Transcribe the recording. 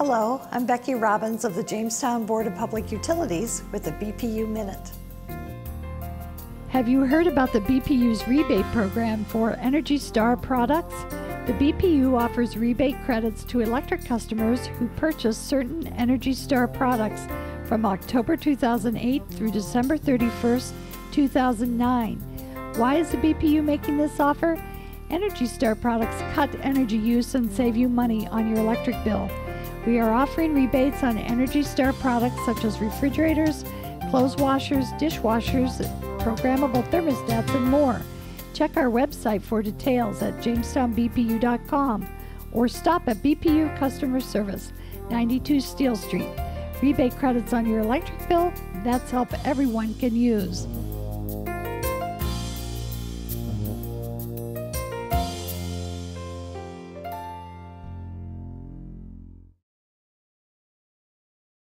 Hello, I'm Becky Robbins of the Jamestown Board of Public Utilities with the BPU Minute. Have you heard about the BPU's rebate program for Energy Star products? The BPU offers rebate credits to electric customers who purchase certain Energy Star products from October 2008 through December 31st, 2009. Why is the BPU making this offer? Energy Star products cut energy use and save you money on your electric bill. We are offering rebates on Energy Star products such as refrigerators, clothes washers, dishwashers, programmable thermostats, and more. Check our website for details at jamestownbpu.com or stop at BPU Customer Service, 92 Steel Street. Rebate credits on your electric bill, that's help everyone can use.